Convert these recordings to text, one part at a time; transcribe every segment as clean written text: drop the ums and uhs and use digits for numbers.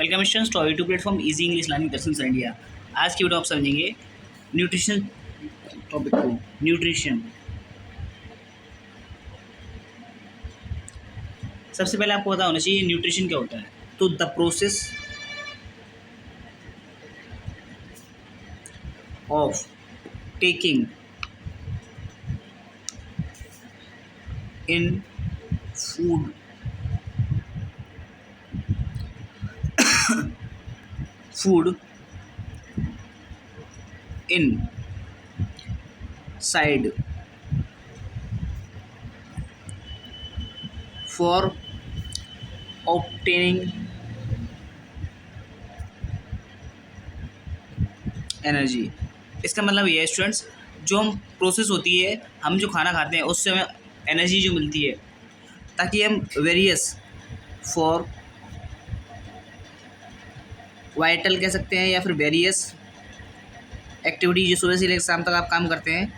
Welcome students to YouTube platform easy English learning Darshan sir India. आज की video आप समझेंगे न्यूट्रिशन टॉपिक को। न्यूट्रिशन, सबसे पहले आपको पता होना चाहिए न्यूट्रिशन क्या होता है। तो the process of taking in food food in side for obtaining energy. इसका मतलब ये है स्टूडेंट्स, जो हम प्रोसेस होती है, हम जो खाना खाते हैं उससे हमें एनर्जी जो मिलती है, ताकि हम वेरियस फॉर वाइटल कह सकते हैं या फिर वेरियस एक्टिविटी जो सुबह से लेकर शाम तक आप काम करते हैं,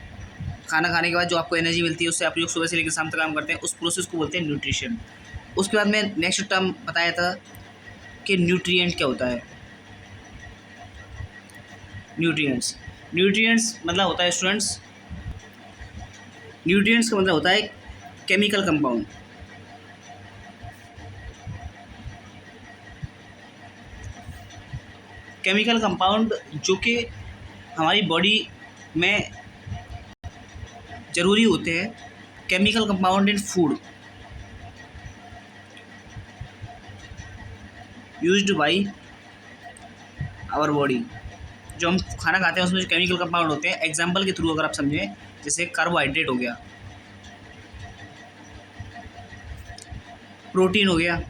खाना खाने के बाद जो आपको एनर्जी मिलती है उससे आप जो सुबह से लेकर शाम तक काम करते हैं, उस प्रोसेस को बोलते हैं न्यूट्रिशन। उसके बाद में नेक्स्ट टर्म बताया था कि न्यूट्रिएंट क्या होता है। न्यूट्रिएंट्स मतलब होता है स्टूडेंट्स, न्यूट्रिएंट्स का मतलब होता है केमिकल कंपाउंड। केमिकल कंपाउंड जो कि हमारी बॉडी में ज़रूरी होते हैं। Chemical compound in food used by our body. जो हम खाना खाते हैं उसमें जो केमिकल कंपाउंड होते हैं, एग्जाम्पल के थ्रू अगर आप समझें, जैसे कार्बोहाइड्रेट हो गया, प्रोटीन हो गया,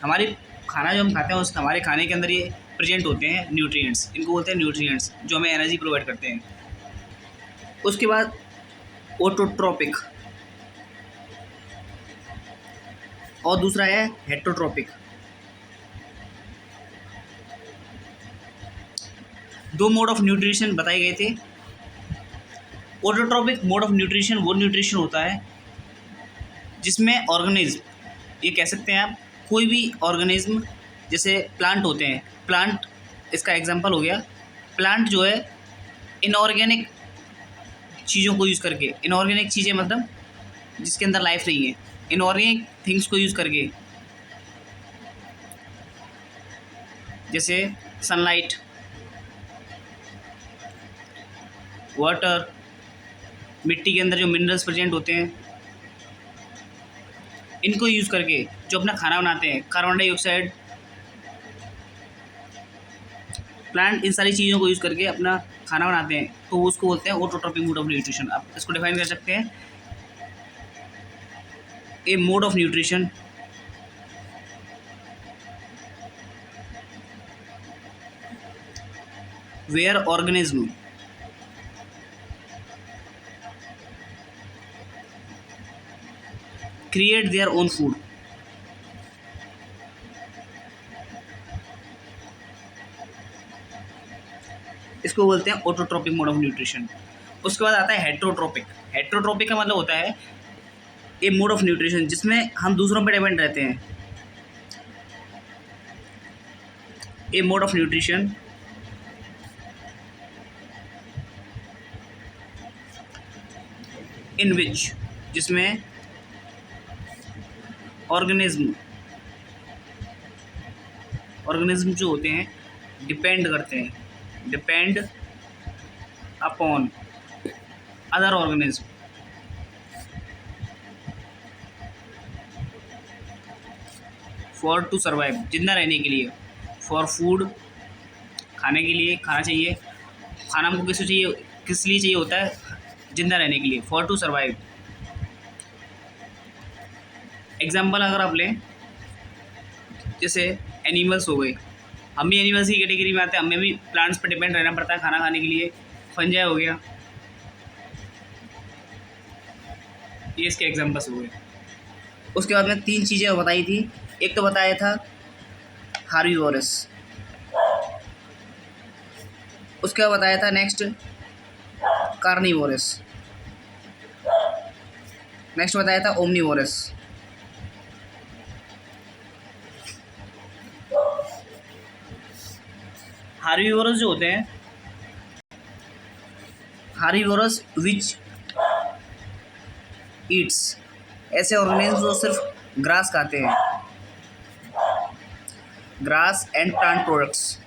हमारे खाना जो हम खाते हैं उस हमारे खाने के अंदर ये प्रेजेंट होते हैं न्यूट्रिएंट्स। इनको बोलते हैं न्यूट्रिएंट्स जो हमें एनर्जी प्रोवाइड करते हैं। उसके बाद ऑटोट्रोपिक और दूसरा है हेटरोट्रोपिक। दो मोड ऑफ न्यूट्रिशन बताए गए थे। ऑटोट्रोपिक मोड ऑफ न्यूट्रिशन वो न्यूट्रिशन होता है जिसमें ऑर्गेनिज्म, ये कह सकते हैं आप कोई भी ऑर्गेनिज्म, जैसे प्लांट होते हैं, प्लांट इसका एग्जांपल हो गया। प्लांट जो है इनऑर्गेनिक चीज़ों को यूज़ करके, इनऑर्गेनिक चीज़ें मतलब जिसके अंदर लाइफ नहीं है, इनऑर्गेनिक थिंग्स को यूज़ करके, जैसे सनलाइट, वाटर, मिट्टी के अंदर जो मिनरल्स प्रेजेंट होते हैं, इनको यूज़ करके जो अपना खाना बनाते हैं, कार्बन डाइऑक्साइड, प्लांट इन सारी चीज़ों को यूज़ करके अपना खाना बनाते हैं, तो उसको बोलते हैं ऑटोट्रोपिक मोड ऑफ न्यूट्रिशन। आप इसको डिफाइन कर सकते हैं, a mode of nutrition where organism create their own food. इसको बोलते हैं ऑटोट्रोपिक मोड ऑफ न्यूट्रिशन। उसके बाद आता है हेटरोट्रोपिक। हेटरोट्रोपिक का मतलब होता है ए मोड ऑफ न्यूट्रिशन जिसमें हम दूसरों पर डिपेंड रहते हैं। A mode of nutrition in which, जिसमें ऑर्गेनिज्म जो होते हैं डिपेंड करते हैं, depend upon other organism for to survive, जिंदा रहने के लिए, फॉर फूड, खाने के लिए, खाना चाहिए। खाना हमको किस चाहिए, किस लिए चाहिए होता है, जिंदा रहने के लिए, फॉर टू सर्वाइव। एग्जाम्पल अगर आप लें, जैसे एनिमल्स हो गए, हम भी एनिमल्स की कैटेगरी में आते हैं, हमें भी प्लांट्स पर डिपेंड रहना पड़ता है खाना खाने के लिए। फंजाई हो गया, ये इसके एग्जाम्पल्स हो गए। उसके बाद में तीन चीज़ें बताई थी। एक तो बताया था हार्बीवोरस, उसके बाद बताया था नेक्स्ट कार्निवोरस, नेक्स्ट बताया था ओमनीवोरस। हार्बीवोरस जो होते हैं, हार्बीवोरस विच ईट्स, ऐसे ऑर्गेनिज्म जो सिर्फ ग्रास खाते हैं, grass and plant products.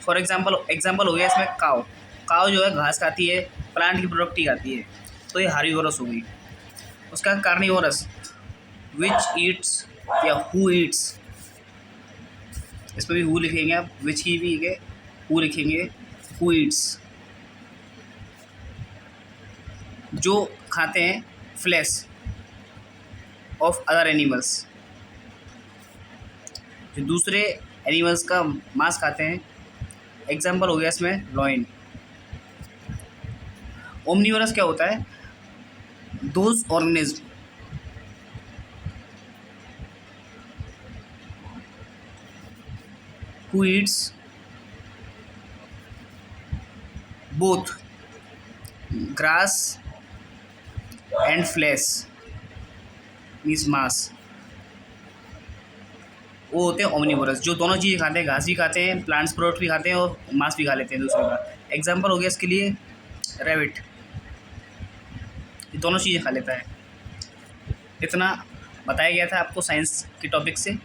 For example हो गया इसमें काव। काव जो है घास खाती है, प्लांट की प्रोडक्ट ही खाती है, तो ये हार्बीवोरस हो गई। उसका कार्निवोरस विच ईट्स या हु ईट्स, इसमें भी हु लिखेंगे आप, विच की भी है, हु लिखेंगे, हु ईट्स, जो खाते हैं फ्लैश ऑफ अदर एनिमल्स, जो दूसरे एनिमल्स का मांस खाते हैं। एग्जाम्पल हो गया इसमें लॉइन। ओमनीवोरस क्या होता है, those organism who eats both grass and flesh means mass, वो होते हैं ओमनीवोरस, जो दोनों चीज़ें खाते हैं, घास भी खाते हैं, प्लांट्स प्रोडक्ट भी खाते हैं और मांस भी खा लेते हैं दूसरे का। एग्जाम्पल हो गया इसके लिए रैबिट, ये दोनों चीज़ें खा लेता है। इतना बताया गया था आपको साइंस के टॉपिक से।